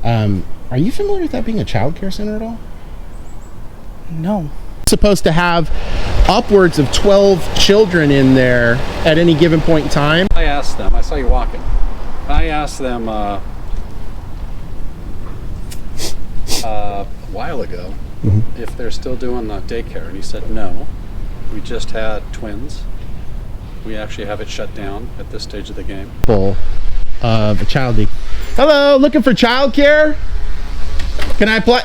Are you familiar with that being a child care center at all? No. Supposed to have upwards of 12 children in there at any given point in time. I asked them, I saw you walking. I asked them a while ago if they're still doing the daycare, and he said no. We just had twins. We actually have it shut down at this stage of the game. Full of a child. Hello, looking for childcare? Can I apply?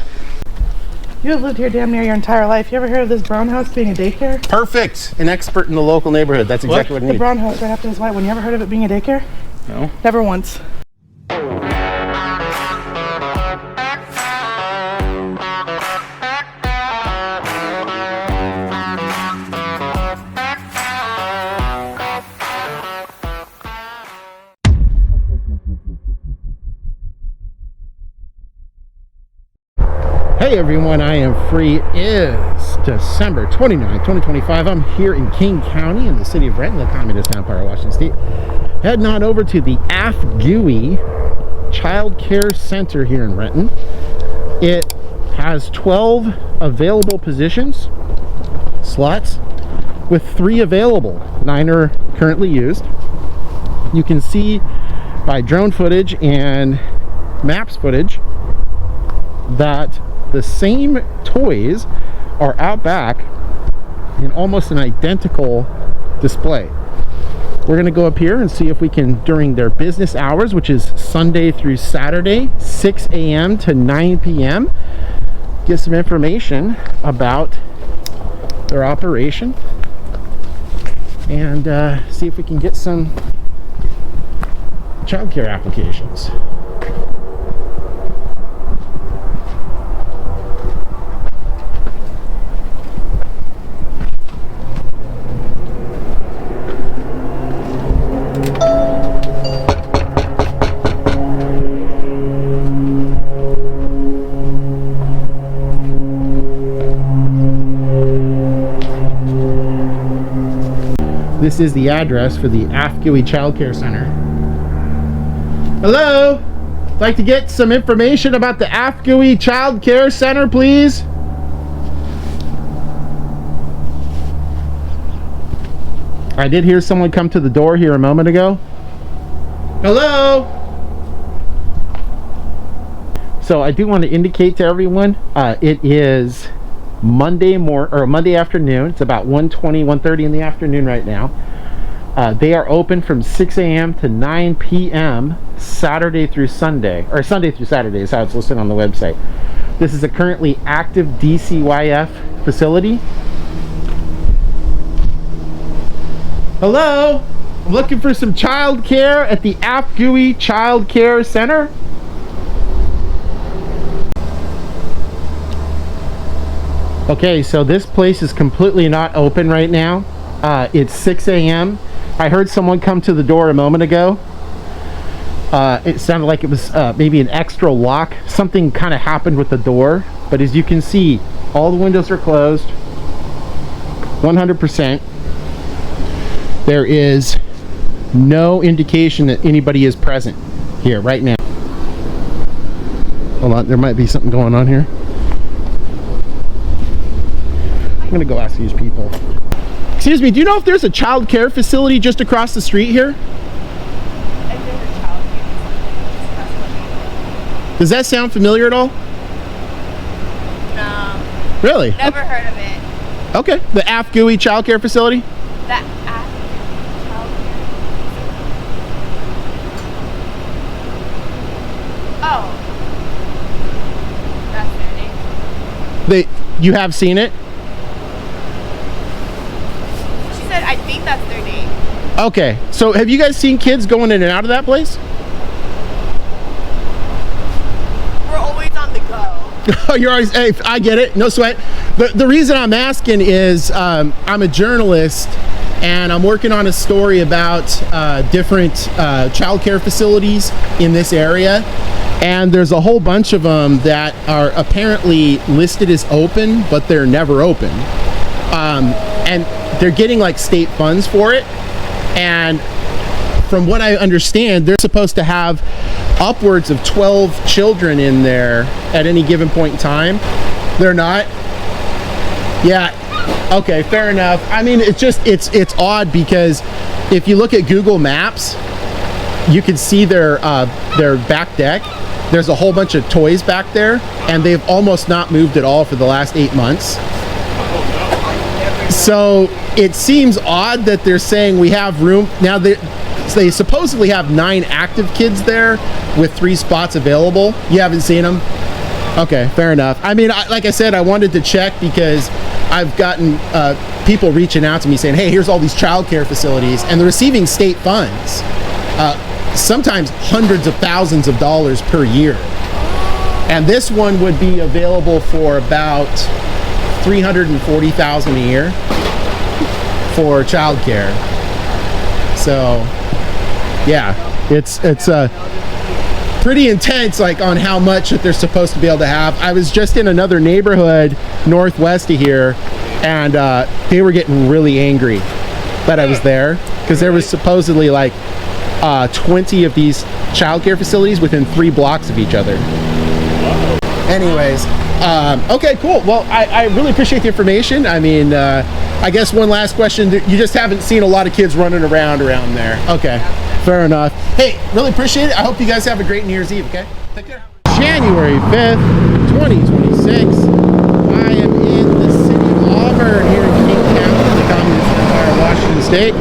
You have lived here damn near your entire life. You ever heard of this brown house being a daycare? Perfect. An expert in the local neighborhood. That's exactly what I need. The brown house right after this white one. You ever heard of it being a daycare? No. Never once. Hey everyone, I am free. It is December 29th, 2025. I'm here in King County in the city of Renton, the communist empire of Washington State. Heading on over to the A.F.G.U.I. Child Care Center here in Renton. It has 12 available positions, slots, with 3 available. 9 are currently used. You can see by drone footage and maps footage that the same toys are out back in almost an identical display. We're going to go up here and see if we can, during their business hours, which is Sunday through Saturday, 6 a.m. to 9 p.m., get some information about their operation and see if we can get some childcare applications. This is the address for the A.F.G.U.I. Child Care Center. Hello? I'd like to get some information about the A.F.G.U.I. Child Care Center, please. I did hear someone come to the door here a moment ago. Hello? So I do want to indicate to everyone, it is Monday afternoon. It's about 1:30 in the afternoon right now. They are open from 6 a.m. to 9 p.m. Saturday through Sunday, or Sunday through Saturday is how it's listed on the website. This is a currently active DCYF facility. Hello? I'm looking for some child care at the A.F.G.U.I. Child Care Center. Okay, so this place is completely not open right now. It's 6 a.m. I heard someone come to the door a moment ago. It sounded like it was maybe an extra lock. Something kind of happened with the door. But as you can see, all the windows are closed. 100%. There is no indication that anybody is present here right now. Hold on, there might be something going on here. I'm gonna go ask these people. Excuse me, do you know if there's a child care facility just across the street here? Does that sound familiar at all? No. Really? Never heard of it. Okay, the A.F.G.U.I. Child Care Facility? The child care. Oh. That's their name. You have seen it? I think that's their name. Okay, so have you guys seen kids going in and out of that place? We're always on the go. You're always, hey, I get it, no sweat. The reason I'm asking is I'm a journalist and I'm working on a story about different child care facilities in this area. And there's a whole bunch of them that are apparently listed as open, but they're never open. And they're getting like state funds for it. And from what I understand, they're supposed to have upwards of 12 children in there at any given point in time. They're not? Yeah. Okay, fair enough. I mean, it's odd because if you look at Google Maps, you can see their back deck. There's a whole bunch of toys back there, and they've almost not moved at all for the last 8 months. So it seems odd that they're saying we have room. Now they supposedly have 9 active kids there with 3 spots available. You haven't seen them? Okay, fair enough. I mean, like I said, I wanted to check because I've gotten people reaching out to me saying, hey, here's all these childcare facilities, and they're receiving state funds. Sometimes hundreds of thousands of dollars per year. And this one would be available for about $340,000 a year for childcare. So yeah, it's pretty intense, like on how much that they're supposed to be able to have. I was just in another neighborhood northwest of here, and they were getting really angry that I was there because there was supposedly like 20 of these childcare facilities within 3 blocks of each other. Anyways, okay, cool. Well, I really appreciate the information. I mean, I guess one last question. You just haven't seen a lot of kids running around there. Okay, fair enough. Hey, really appreciate it. I hope you guys have a great New Year's Eve, okay? Take care. January 5th, 2026. I am in the city of Auburn here in King County, the Communist Empire of Washington State.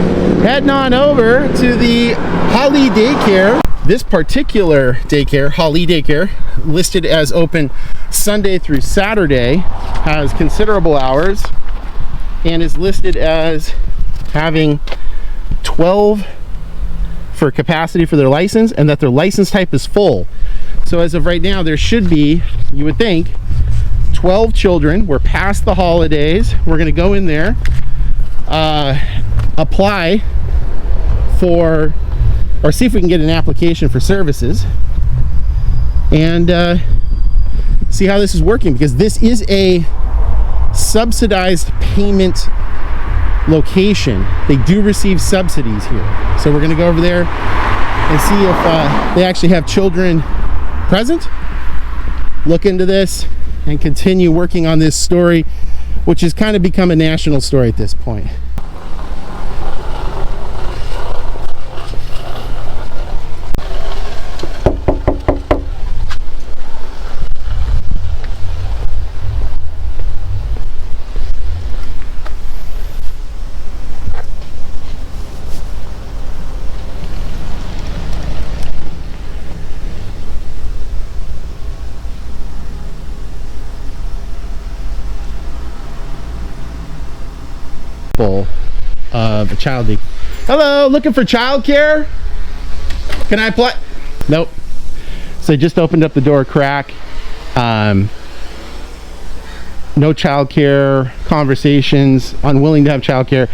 Heading on over to the Holly Daycare. This particular daycare, Holly Daycare, listed as open Sunday through Saturday, has considerable hours and is listed as having 12 for capacity for their license, and that their license type is full. So as of right now, there should be, you would think, 12 children. We're past the holidays. We're going to go in there, apply for, or see if we can get an application for services, and see how this is working, because this is a subsidized payment location. They do receive subsidies here. So we're going to go over there and see if they actually have children present, look into this, and continue working on this story, which has kind of become a national story at this point. Of a child. Hello, looking for childcare? Can I apply? Nope. So I just opened up the door a crack. No childcare conversations, unwilling to have childcare.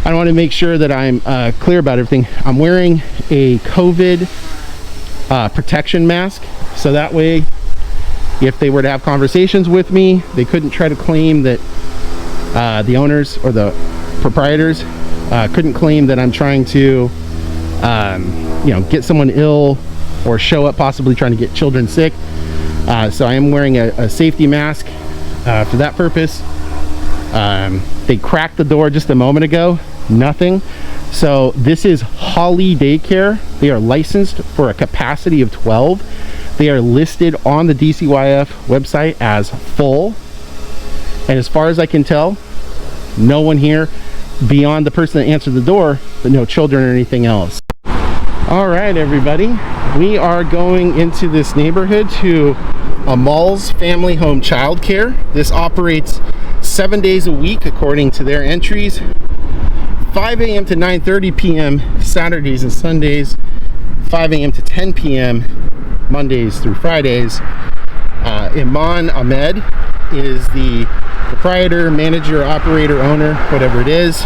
I want to make sure that I'm clear about everything. I'm wearing a COVID protection mask, so that way if they were to have conversations with me, they couldn't try to claim that the owners or the proprietors couldn't claim that I'm trying to get someone ill or show up possibly trying to get children sick. So I am wearing a safety mask for that purpose. They cracked the door just a moment ago, nothing. So this is Holly Daycare. They are licensed for a capacity of 12. They are listed on the DCYF website as full, and as far as I can tell, no one here beyond the person that answered the door, but no children or anything else. All right, everybody, we are going into this neighborhood to Amal's Family Home Childcare. This operates 7 days a week according to their entries, 5 a.m. to 9:30 p.m. Saturdays and Sundays, 5 a.m. to 10 p.m. Mondays through Fridays. Iman Ahmed is the proprietor, manager, operator, owner, whatever it is.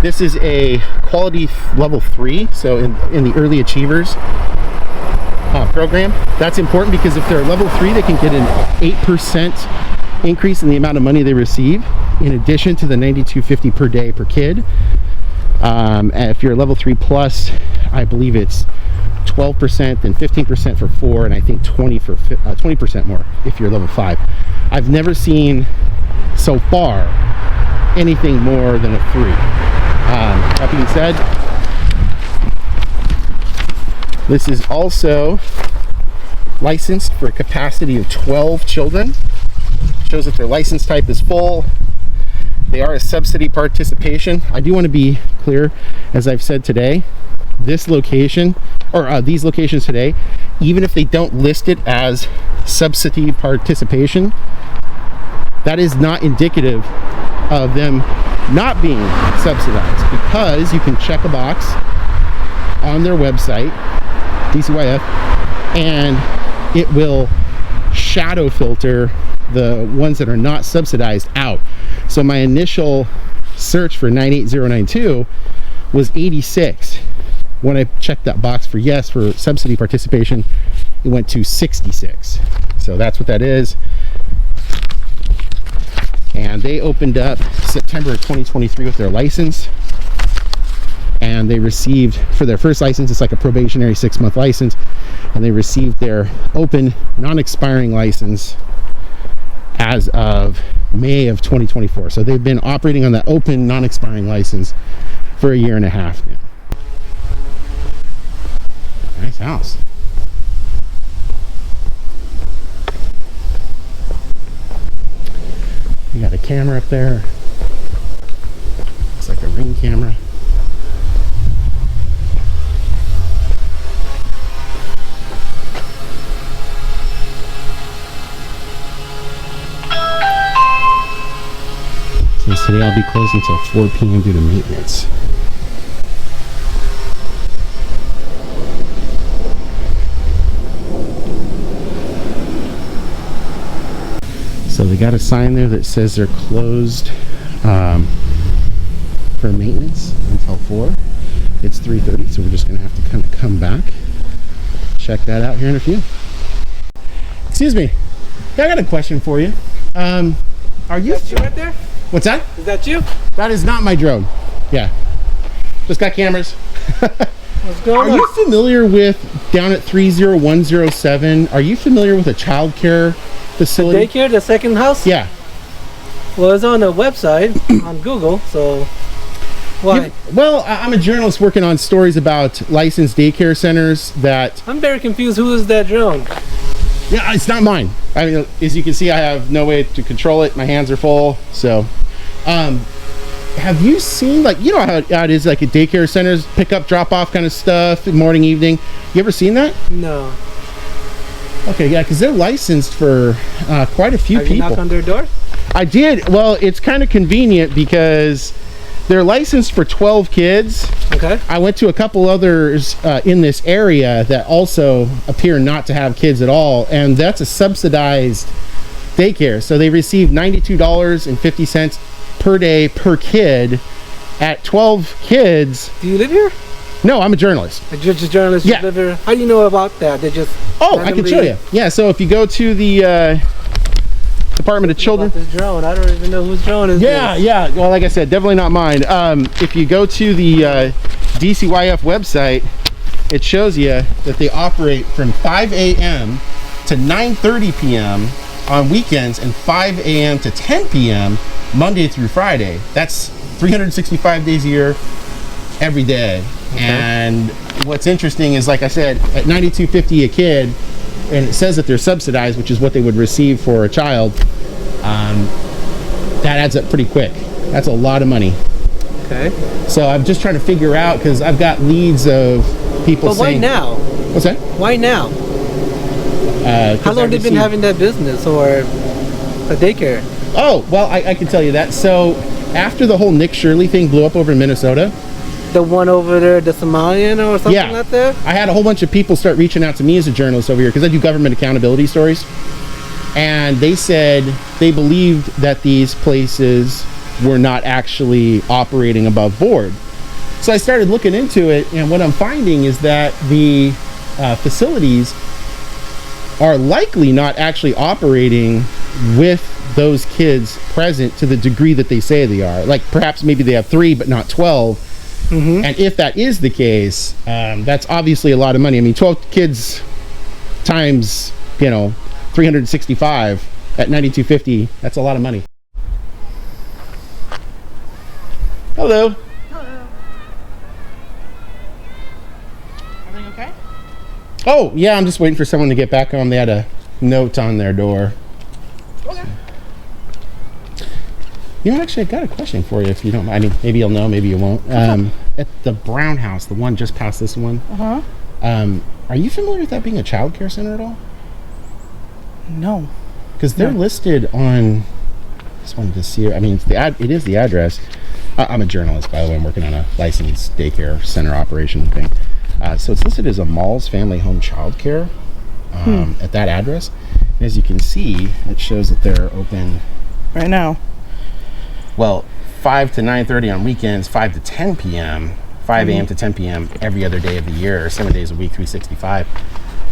This is a quality level 3, so in the early achievers program. That's important because if they're level 3, they can get an 8% increase in the amount of money they receive, in addition to the $92.50 per day per kid. And if you're level 3 plus, I believe it's 12% and 15% for 4, and I think 20% more if you're level 5. I've never seen so far anything more than a 3. That being said, this is also licensed for a capacity of 12 children. Shows that their license type is full. They are a subsidy participation. I do want to be clear, as I've said today, this location, or these locations today, even if they don't list it as subsidy participation, that is not indicative of them not being subsidized, because you can check a box on their website, DCYF, and it will shadow filter the ones that are not subsidized out. So my initial search for 98092 was 86. When I checked that box for yes for subsidy participation, it went to 66. So that's what that is. And they opened up September of 2023 with their license, and they received, for their first license, it's like a probationary 6-month license, and they received their open non-expiring license as of May of 2024. So they've been operating on that open non-expiring license for a year and a half now. Nice house. You got a camera up there. It's like a Ring camera. Since today I'll be closed until 4 p.m. due to maintenance. So they got a sign there that says they're closed for maintenance until 4. It's 3:30, so we're just gonna have to kind of come back, check that out here in a few. Excuse me, I got a question for you. Are you? That's you right there? What's that? Is that you? That is not my drone. Yeah, just got cameras. What's going Are on? you familiar with down at 30107? Are you familiar with a childcare facility? Daycare, the second house? Yeah. Well, it's on a website on Google, so why? Well, I'm a journalist working on stories about licensed daycare centers that... I'm very confused. Who is that drone? Yeah, it's not mine. I mean, as you can see, I have no way to control it. My hands are full. So, have you seen, like, you know how it is, like, at daycare centers, pick up, drop off kind of stuff, morning, evening? You ever seen that? No. Okay, yeah, because they're licensed for quite a few Have you people. knocked on their door? I did. Well, it's kind of convenient because they're licensed for 12 kids. Okay. I went to a couple others in this area that also appear not to have kids at all, and that's a subsidized daycare. So they receive $92.50 per day per kid at 12 kids. Do you live here? No, I'm a journalist. Just a journalist. Yeah. You live here? How do you know about that? They just I can show you. Yeah, so if you go to the Department of Children. This drone. I don't even know whose drone is Yeah, this. yeah. Well, like I said, definitely not mine. If you go to the DCYF website, it shows you that they operate from 5 a.m. to 9:30 p.m. on weekends and 5 a.m. to 10 p.m. Monday through Friday. That's 365 days a year, every day. Okay. And what's interesting is, like I said, at $92.50 a kid, and it says that they're subsidized, which is what they would receive for a child, that adds up pretty quick. That's a lot of money. Okay. So I'm just trying to figure out, because I've got leads of people saying... But why now? What's that? Why now? How long have they been having that business or a daycare? Oh, well, I can tell you that. So after the whole Nick Shirley thing blew up over in Minnesota... The one over there, the Somalian or something like that? I had a whole bunch of people start reaching out to me as a journalist over here because I do government accountability stories. And they said they believed that these places were not actually operating above board. So I started looking into it, and what I'm finding is that the facilities are likely not actually operating with those kids present to the degree that they say they are. Like perhaps maybe they have 3 but not 12. And if that is the case, that's obviously a lot of money. I mean, 12 kids times, 365 at $92.50, that's a lot of money. Hello. Hello. Everything okay? Oh, yeah, I'm just waiting for someone to get back home. They had a note on their door. Okay. Actually, I got a question for you if you don't mind. I mean, maybe you'll know, maybe you won't. At the Brown House, the one just past this one, are you familiar with that being a child care center at all? No. Because they're listed on, just wanted to see, I mean, it is the address. I'm a journalist, by the way. I'm working on a licensed daycare center operation thing. So it's listed as Amal's Family Home Childcare at that address. And as you can see, it shows that they're open Right now. Well, 5 to 9:30 on weekends, 5 to 10 p.m., 5 a.m. to 10 p.m. every other day of the year, 7 days a week, 365.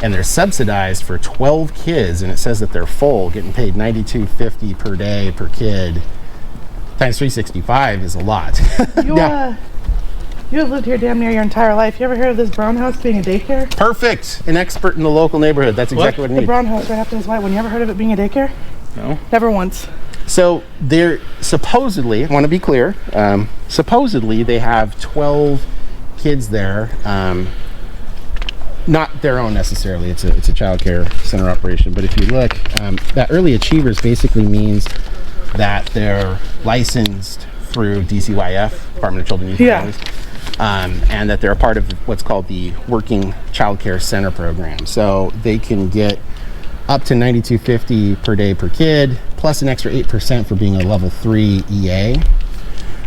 And they're subsidized for 12 kids, and it says that they're full, getting paid $92.50 per day per kid. Times 365 is a lot. You have lived here damn near your entire life. You ever heard of this Brown House being a daycare? Perfect. An expert in the local neighborhood. That's exactly what I The need. Brown House right after his white one. You ever heard of it being a daycare? No. Never once. So they're supposedly, I want to be clear, supposedly they have 12 kids there. Not their own necessarily. It's a child care center operation. But if you look, that early achievers basically means that they're licensed through DCYF, Department of Children, Youth and Families, and that they're a part of what's called the Working Child Care Center program. So they can get up to $92.50 per day per kid, plus an extra 8% for being a level 3 EA.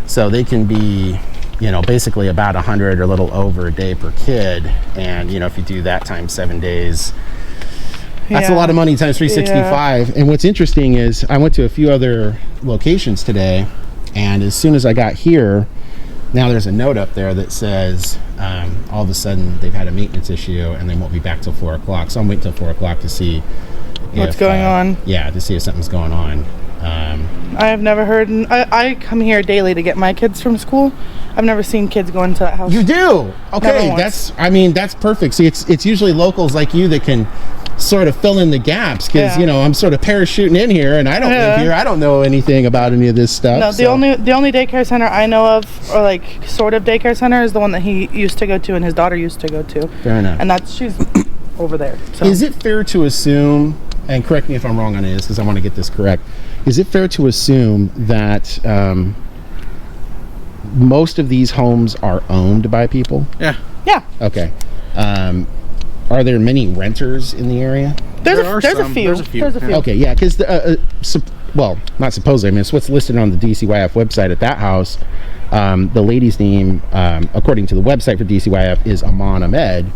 So they can be, basically about 100 or a little over a day per kid. And, if you do that times 7 days, that's a lot of money times 365. And what's interesting is I went to a few other locations today, and as soon as I got here, now there's a note up there that says all of a sudden they've had a maintenance issue and they won't be back till 4 o'clock. So I'm waiting till 4 o'clock to see What's going on. Yeah, to see if something's going on. I have never heard. I come here daily to get my kids from school. I've never seen kids go into that house. You do? Okay, Never once. that's perfect. See, it's usually locals like you that can sort of fill in the gaps because I'm sort of parachuting in here and I don't live here. I don't know anything about any of this stuff. No, the only daycare center I know of, or like sort of daycare center, is the one that he used to go to and his daughter used to go to. Fair enough. And she's over there. So. Is it fair to assume, and correct me if I'm wrong on this because I want to get this correct, is it fair to assume that most of these homes are owned by people? Yeah. Yeah. Okay. Are there many renters in the area? There's a few. Okay, yeah, because not supposedly. I mean, it's what's listed on the DCYF website at that house. The lady's name, according to the website for DCYF, is Amal Ahmed,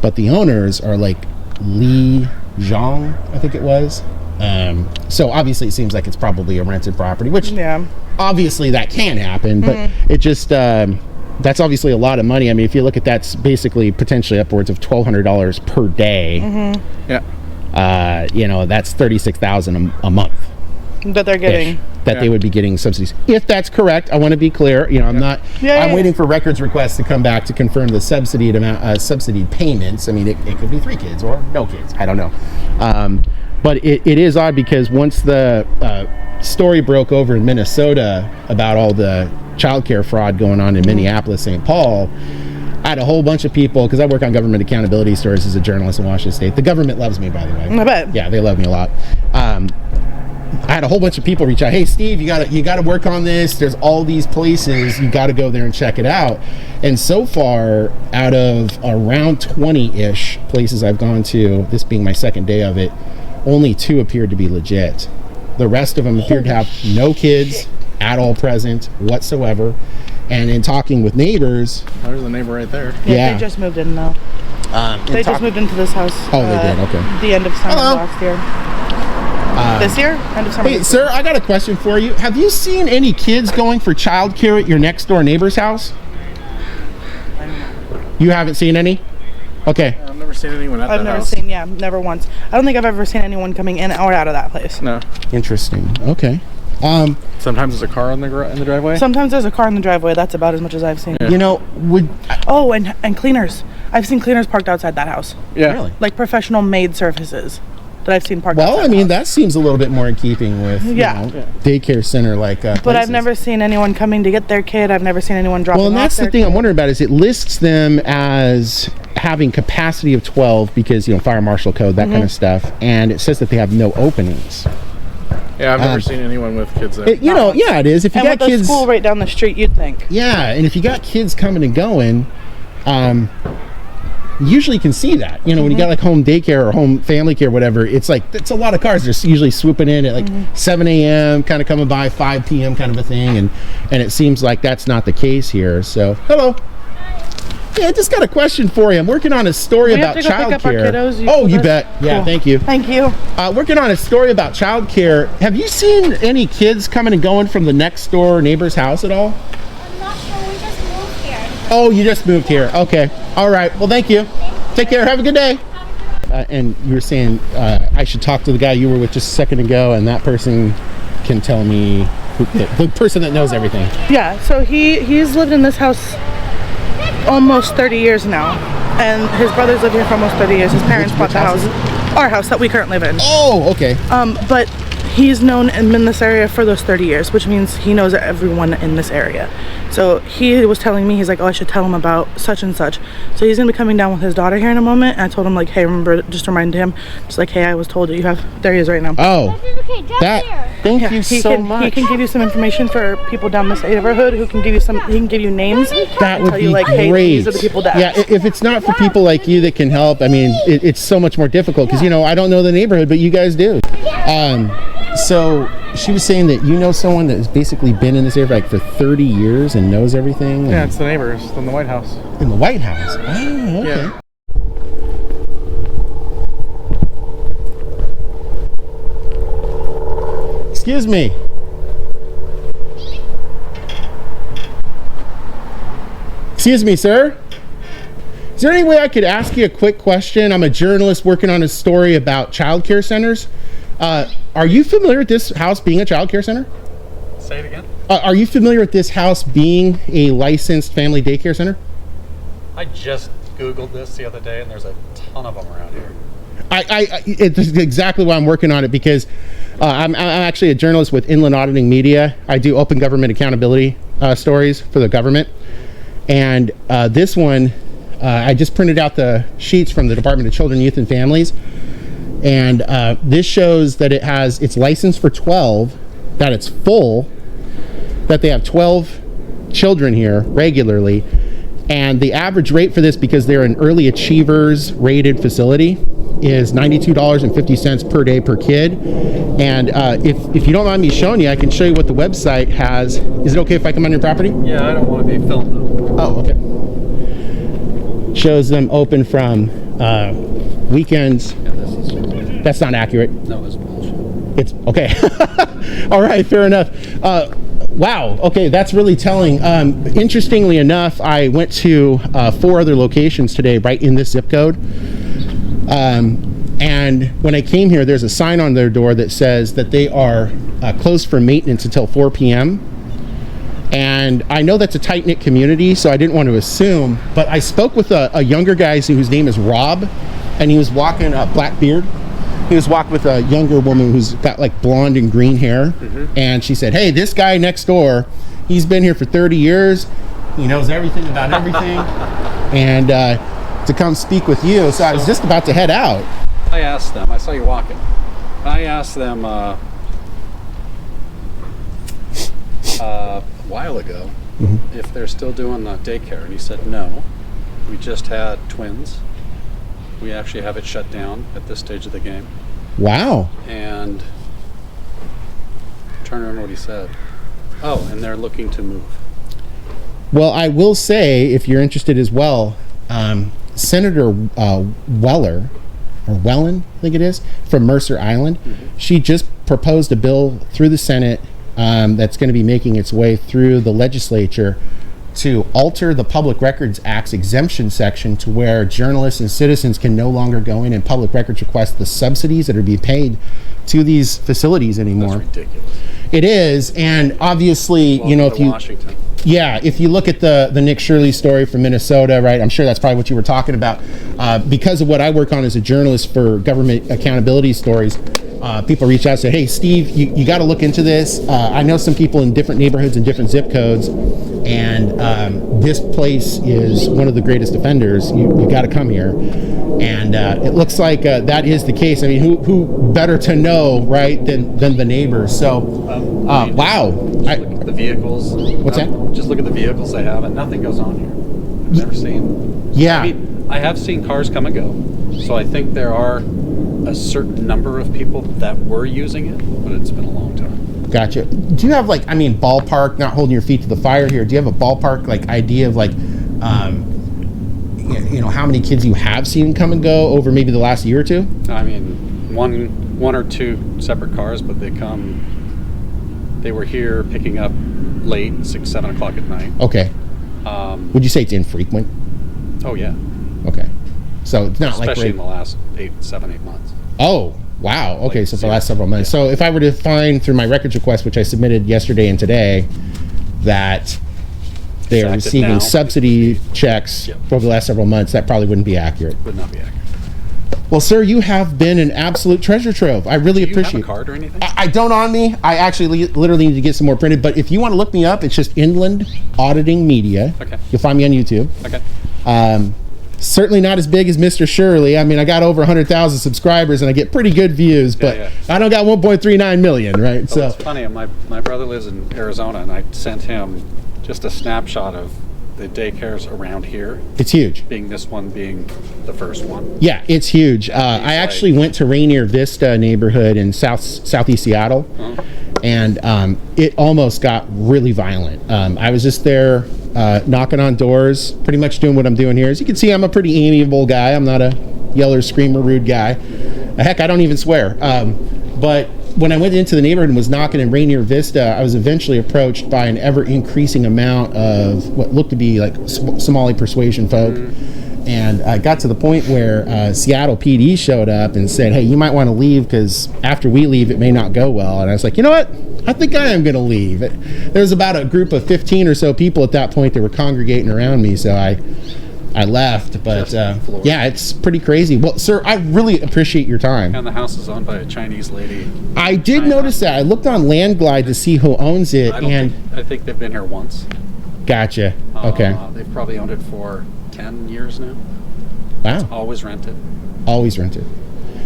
but the owners are like Lee Zhang, I think it was. So obviously, it seems like it's probably a rented property, which obviously that can happen, but it just that's obviously a lot of money. I mean, if you look at that's basically potentially upwards of $1,200 per day. Yeah. That's $36,000 a month that they're getting. That they would be getting subsidies. If that's correct, I want to be clear. I'm not. I'm waiting for records requests to come back to confirm the subsidied amount, subsidied payments. I mean, it could be 3 kids or no kids. I don't know. But it is odd because once the story broke over in Minnesota about all the childcare fraud going on in Minneapolis, St. Paul, I had a whole bunch of people, because I work on government accountability stories as a journalist in Washington State. The government loves me, by the way. I bet. Yeah, they love me a lot. I had a whole bunch of people reach out. Hey, Steve, you gotta work on this. There's all these places. You got to go there and check it out. And so far, out of around 20-ish places I've gone to, this being my second day of it, only 2 appeared to be legit. The rest of them appeared to have no kids at all present whatsoever. And in talking with neighbors, There's a neighbor right there. Yeah, they just moved in now. They just moved into this house. Oh, they did. Okay. The end of summer Hello. last year. This year? End of summer. Hey, sir, I got a question for you. Have you seen any kids going for childcare at your next door neighbor's house? You haven't seen any? Okay. I've never seen anyone at I've that never house. seen, never once. I don't think I've ever seen anyone coming in or out of that place. No. Interesting. Okay. Sometimes there's a car in the driveway. Sometimes there's a car in the driveway. That's about as much as I've seen. Yeah. You know, Oh, and cleaners. I've seen cleaners parked outside that house. Yeah. Really? Like professional maid services that I've seen parked outside. Well, I mean, that seems a little bit more in keeping with daycare center like. But I've never seen anyone coming to get their kid. I've never seen anyone dropping off. Well, and that's the thing I'm wondering about is it lists them as having capacity of 12 because fire marshal code, that kind of stuff, and it says that they have no openings. Yeah, I've never seen anyone with kids there. It is. If you got with kids, the school right down the street, you'd think. yeah, and if you got kids coming and going, usually you can see that. When you got like home daycare or home family care, whatever, it's a lot of cars. They're usually swooping in at like 7 a.m., kind of coming by 5 p.m. kind of a thing, and it seems like that's not the case here. So, hello. Yeah, I just got a question for you. I'm working on a story about have to go pick up our childcare. kiddos? Oh, you bet. Yeah, Cool. thank you. Thank you. Working on a story about childcare. Have you seen any kids coming and going from the next door neighbor's house at all? I'm not sure. We just moved here. Oh, you just moved here. Okay. All right. Well, thank you. Take care. Have a good day. And you were saying I should talk to the guy you were with just a second ago, and that person can tell me the person that knows everything. Yeah, so he's lived in this house almost 30 years now, and his brothers live here for almost 30 years. His parents bought the house, our house that we currently live in. Oh, okay. But he's known and been in this area for those 30 years, which means he knows everyone in this area. So he was telling me, he's like, oh, I should tell him about such and such. So he's gonna be coming down with his daughter here in a moment, and I told him like, hey, remember, just remind him, just like, hey, I was told that you have, there he is right now. Oh, Okay, just here. thank you He so can, much. He can give you some information for people down this neighborhood who can give you some, he can give you names. That would tell be you, like, hey, great. these are the people that yeah, if it's not for people like you that can help, I mean, it's so much more difficult because I don't know the neighborhood, but you guys do. So she was saying that you know someone that has basically been in this area like for 30 years and knows everything. Yeah, it's the neighbors in the White House. In the White House. Oh, okay. Yeah. Excuse me. Excuse me, sir. Is there any way I could ask you a quick question? I'm a journalist working on a story about childcare centers. Are you familiar with this house being a childcare center? Say it again. Are you familiar with this house being a licensed family daycare center? I just Googled this the other day, and there's a ton of them around here. It's exactly why I'm working on it because I'm actually a journalist with Inland Auditing Media. I do open government accountability stories for the government. And this one, I just printed out the sheets from the Department of Children, Youth, and Families. And this shows that it's licensed for 12, that it's full, that they have 12 children here regularly. And the average rate for this, because they're an early achievers rated facility, is $92.50 per day per kid. And if you don't mind me showing you, I can show you what the website has. Is it okay if I come on your property? Yeah, I don't want to be filmed though. Oh, okay. Shows them open from weekends. Yeah, this is. That's not accurate. No, it's bullshit. It's okay. All right, fair enough. Wow. Okay, that's really telling. Interestingly enough, I went to 4 other locations today, right in this zip code. And when I came here, there's a sign on their door that says that they are closed for maintenance until 4 p.m. And I know that's a tight-knit community, so I didn't want to assume. But I spoke with a younger guy whose name is Rob, and he was walking a black beard. He was walking with a younger woman who's got like blonde and green hair. And she said, hey, this guy next door, he's been here for 30 years. He knows everything about everything. And to come speak with you. So I was just about to head out. I asked them. I saw you walking. I asked them a while ago if they're still doing the daycare, and he said no. We just had twins. We actually have it shut down at this stage of the game. Wow. And turn around what he said. Oh, and they're looking to move. Well, I will say, if you're interested as well, Senator Wellen, I think it is, from Mercer Island, she just proposed a bill through the Senate that's going to be making its way through the legislature to alter the Public Records Act's exemption section to where journalists and citizens can no longer go in and public records request the subsidies that are being paid to these facilities anymore. That's ridiculous. It is, and obviously, you know, if you Washington. yeah, if you look at the Nick Shirley story from Minnesota, right? I'm sure that's probably what you were talking about. Because of what I work on as a journalist for government accountability stories, people reach out and say, hey, Steve, you got to look into this. I know some people in different neighborhoods and different zip codes, and this place is one of the greatest offenders. You got to come here. And it looks like that is the case. I mean, who better to know, right, than the neighbors? So, wow. Look at the vehicles. What's that? Just look at the vehicles they have, and nothing goes on here. I've never seen. Yeah. I mean, I have seen cars come and go, so I think there are a certain number of people that were using it, but it's been a long time. Gotcha. Do you have, like, I mean, ballpark, not holding your feet to the fire here, do you have a ballpark, like, idea of, like, you know, how many kids you have seen come and go over maybe the last year or two? I mean, one or two separate cars, but they were here picking up late, 6, 7 o'clock at night. Okay. Would you say it's infrequent? Oh yeah. Okay. So it's not especially like in the last 7, 8 months. Oh, wow. Okay, Like so for the last several months. So if I were to find through my records request, which I submitted yesterday and today, that they are Exact it receiving now. subsidy checks Yep. over the last several months, that probably wouldn't be accurate. Would not be accurate. Well, sir, you have been an absolute treasure trove. I really Do you appreciate have a card or anything? I don't on me. I actually literally need to get some more printed. But if you want to look me up, it's just Inland Auditing Media. Okay. You'll find me on YouTube. Okay. Certainly not as big as Mr. Shirley. I mean, I got over 100,000 subscribers and I get pretty good views, but yeah. I don't got 1.39 million, right? So it's funny. My brother lives in Arizona, and I sent him just a snapshot of the daycares around here. It's huge. Being this one being the first one. Yeah, it's huge. I actually went to Rainier Vista neighborhood in southeast Seattle, and it almost got really violent. I was just there knocking on doors, pretty much doing what I'm doing here. As you can see, I'm a pretty amiable guy. I'm not a yeller, screamer, rude guy. Heck, I don't even swear. But when I went into the neighborhood and was knocking in Rainier Vista, I was eventually approached by an ever-increasing amount of what looked to be like Somali persuasion folk. And I got to the point where Seattle PD showed up and said, hey, you might want to leave because after we leave, it may not go well. And I was like, you know what? I think I am going to leave. There was about a group of 15 or so people at that point that were congregating around me. So I left, but yeah, it's pretty crazy. Well, sir, I really appreciate your time. And the house is owned by a Chinese lady. I did notice that. I looked on Landglide to see who owns it, I think they've been here once. Gotcha. Okay. They've probably owned it for 10 years now. Wow. Always rented. Always rented.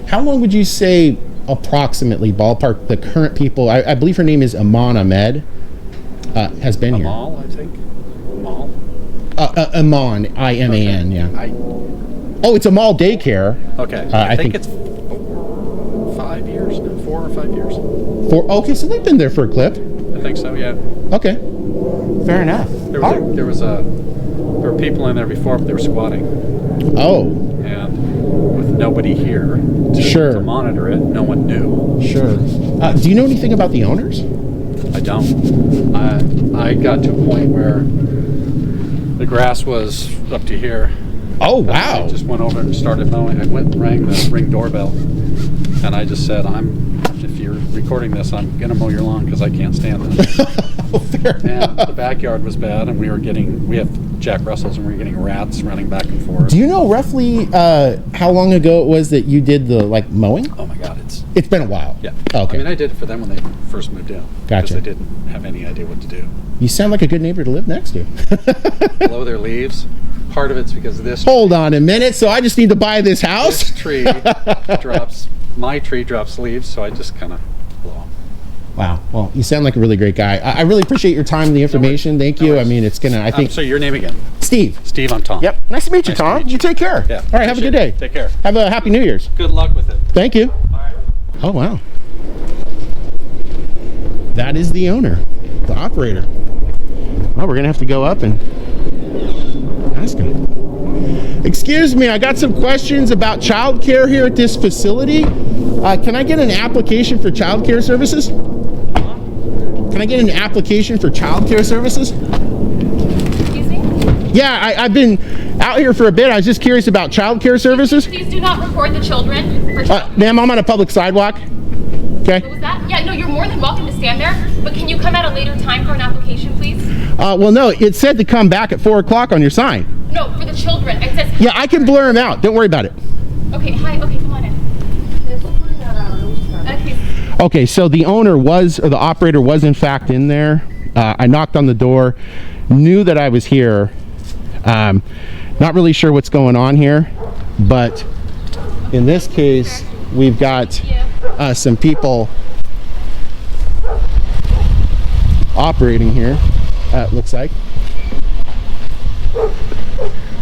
How long would you say, approximately, ballpark, the current people, I believe her name is Amal Ahmed, has been here? Amal, I think. Amal. Aman, I-M-A-N, yeah. Oh, it's Amal Daycare. Okay. I think it's 5 years now. 4 or 5 years. Okay, so they've been there for a clip. I think so, yeah. Okay. Fair enough. There were people in there before, but they were squatting. Oh. And with nobody here to monitor it, no one knew. Sure. Do you know anything about the owners? I don't. I got to a point where the grass was up to here. Oh, wow. I just went over and started mowing. I went and rang the ring doorbell. And I just said, if you're recording this, I'm going to mow your lawn because I can't stand this. And the backyard was bad, and we have Jack Russells, and we were getting rats running back and forth. Do you know roughly how long ago it was that you did the mowing? Oh my God, it's been a while. Yeah. Okay. I mean, I did it for them when they first moved in. Gotcha. Because they didn't have any idea what to do. You sound like a good neighbor to live next to. Blow their leaves. Part of it's because this. Hold on a minute. So I just need to buy this house? This tree my tree drops leaves, so I just kind of blow them. Wow. Well, you sound like a really great guy. I really appreciate your time and the information. Thank you. I mean, it's going to, I think. So your name again? Steve. Steve, I'm Tom. Yep. Nice to meet you, Nice to Tom. meet you. You take care. Yeah. All right. Have a good day. Take care. Have a happy New Year's. Good luck with it. Thank you. All right. Oh, wow. That is the owner, the operator. Well, we're going to have to go up and ask him. Excuse me, I got some questions about childcare here at this facility. Can I get an application for childcare services? Can I get an application for childcare services? Excuse me? Yeah, I've been out here for a bit. I was just curious about childcare services. Please do not record the children. Ma'am, I'm on a public sidewalk. Okay. What was that? Yeah, no, you're more than welcome to stand there. But can you come at a later time for an application, please? Well, no, it said to come back at 4 o'clock on your sign. No, for the children. It says. Yeah, I can blur them out. Don't worry about it. Okay, hi. Okay, come on in. Okay. Okay, so the owner was, or the operator was in fact in there. I knocked on the door, knew that I was here. Not really sure what's going on here, but in this case, we've got some people operating here, it looks like.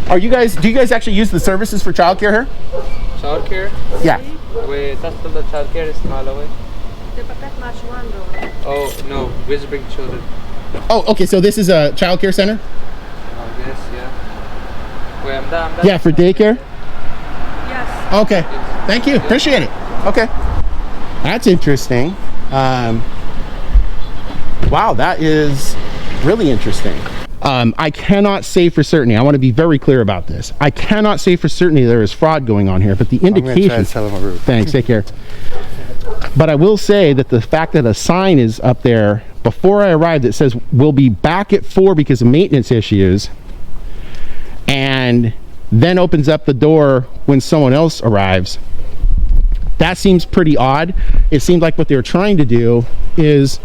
Do you guys actually use the services for childcare here? Childcare? Yeah. Wait, that's from the childcare is small away. Oh, no, we bring children. Oh, okay, so this is a childcare center? Oh, yes, yeah. Wait, I'm done. Yeah, for daycare? Yes. Okay, thank you, appreciate it. Okay. That's interesting. Wow, that is really interesting. I cannot say for certainty, I want to be very clear about this. I cannot say for certainty there is fraud going on here, but the indication. Thanks, take care. But I will say that the fact that a sign is up there before I arrived that says we'll be back at 4 because of maintenance issues, and then opens up the door when someone else arrives, that seems pretty odd. It seemed like what they're trying to do is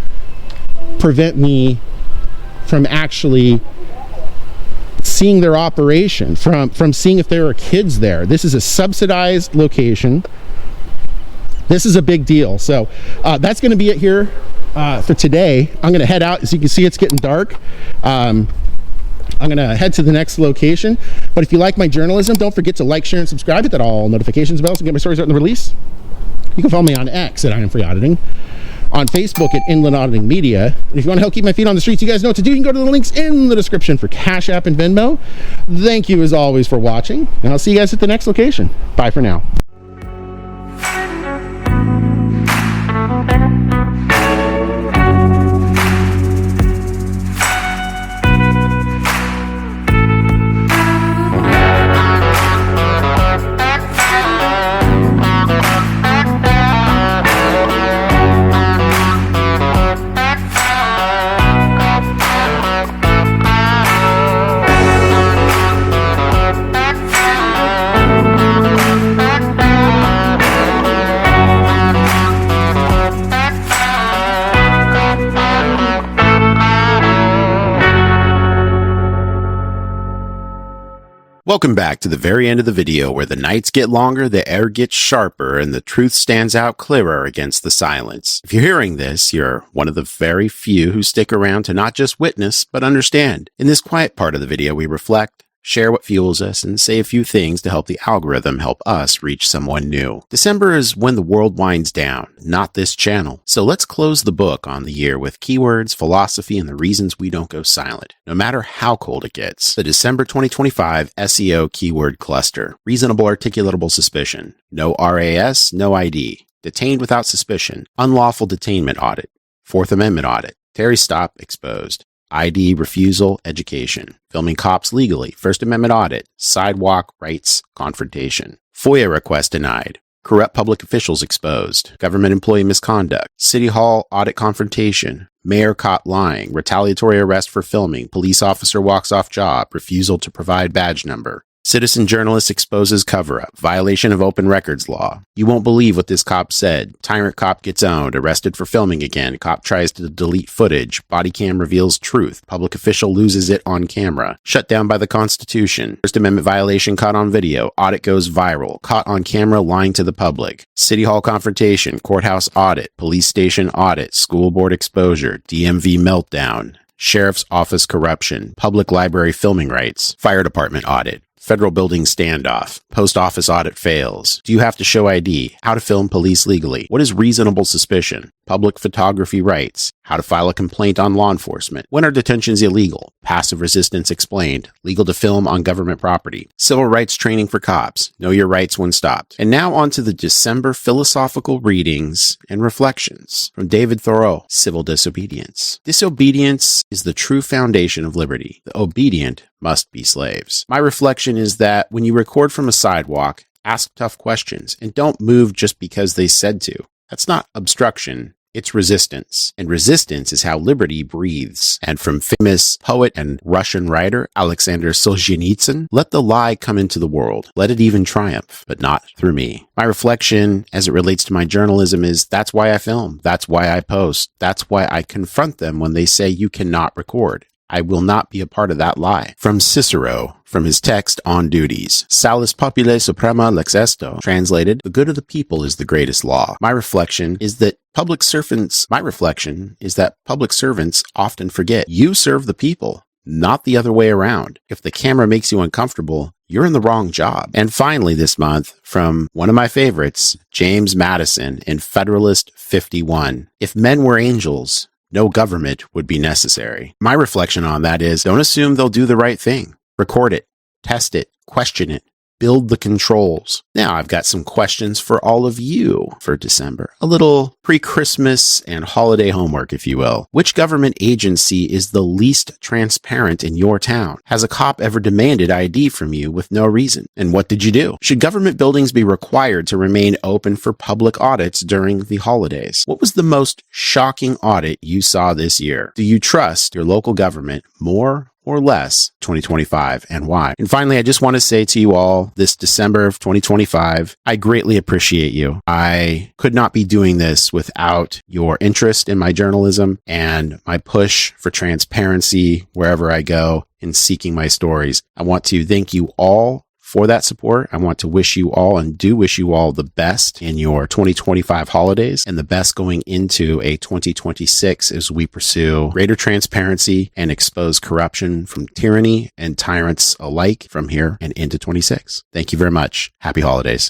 prevent me from actually seeing their operation, from seeing if there are kids there. This is a subsidized location. This is a big deal. So that's going to be it here for today. I'm going to head out. As you can see, it's getting dark. I'm going to head to the next location. But if you like my journalism, don't forget to like, share, and subscribe. Hit that all notifications bells and get my stories out in the release. You can follow me on X at I.A.M Free Auditing, on Facebook at Inland Auditing Media. And if you want to help keep my feet on the streets, you guys know what to do. You can go to the links in the description for Cash App and Venmo. Thank you as always for watching, and I'll see you guys at the next location. Bye for now. Welcome back to the very end of the video where the nights get longer, the air gets sharper, and the truth stands out clearer against the silence. If you're hearing this, you're one of the very few who stick around to not just witness, but understand. In this quiet part of the video, we reflect, share what fuels us, and say a few things to help the algorithm help us reach someone new. December is when the world winds down, not this channel. So let's close the book on the year with keywords, philosophy, and the reasons we don't go silent, no matter how cold it gets. The December 2025 SEO keyword cluster. Reasonable articulatable suspicion. No RAS, no ID. Detained without suspicion. Unlawful detainment audit. Fourth Amendment audit. Terry stop exposed. ID, refusal, education, filming cops legally, First Amendment audit, sidewalk, rights, confrontation, FOIA request denied, corrupt public officials exposed, government employee misconduct, City Hall audit confrontation, mayor caught lying, retaliatory arrest for filming, police officer walks off job, refusal to provide badge number, citizen journalist exposes cover-up, violation of open records law. You won't believe what this cop said. Tyrant cop gets owned, arrested for filming again. Cop tries to delete footage. Body cam reveals truth. Public official loses it on camera. Shut down by the Constitution. First Amendment violation caught on video. Audit goes viral. Caught on camera lying to the public. City Hall confrontation. Courthouse audit. Police station audit. School board exposure. DMV meltdown. Sheriff's office corruption. Public library filming rights. Fire department audit. Federal building standoff. Post office audit fails. Do you have to show ID? How to film police legally. What is reasonable suspicion? Public photography rights. How to file a complaint on law enforcement. When are detentions illegal? Passive resistance explained. Legal to film on government property. Civil rights training for cops. Know your rights when stopped. And now on to the December philosophical readings and reflections from David Thoreau. Civil disobedience. Disobedience is the true foundation of liberty. The obedient must be slaves. My reflection is that when you record from a sidewalk, ask tough questions and don't move just because they said to. That's not obstruction. It's resistance. And resistance is how liberty breathes. And from famous poet and Russian writer Alexander Solzhenitsyn, let the lie come into the world. Let it even triumph, but not through me. My reflection as it relates to my journalism is that's why I film. That's why I post. That's why I confront them when they say you cannot record. I will not be a part of that lie. From Cicero, from his text On Duties, Salus populi suprema lex esto, translated, the good of the people is the greatest law. My reflection is that public servants often forget you serve the people, not the other way around. If the camera makes you uncomfortable, you're in the wrong job. And finally this month, from one of my favorites, James Madison in Federalist 51, if men were angels, no government would be necessary. My reflection on that is don't assume they'll do the right thing. Record it, test it, question it, build the controls. Now I've got some questions for all of you for December. A little pre-Christmas and holiday homework, if you will. Which government agency is the least transparent in your town? Has a cop ever demanded ID from you with no reason? And what did you do? Should government buildings be required to remain open for public audits during the holidays? What was the most shocking audit you saw this year? Do you trust your local government more or less 2025, and why? And finally, I just want to say to you all this December of 2025, I greatly appreciate you. I could not be doing this without your interest in my journalism and my push for transparency wherever I go in seeking my stories. I want to thank you all for that support. I want to wish you all and do wish you all the best in your 2025 holidays and the best going into a 2026 as we pursue greater transparency and expose corruption from tyranny and tyrants alike from here and into 26. Thank you very much. Happy holidays.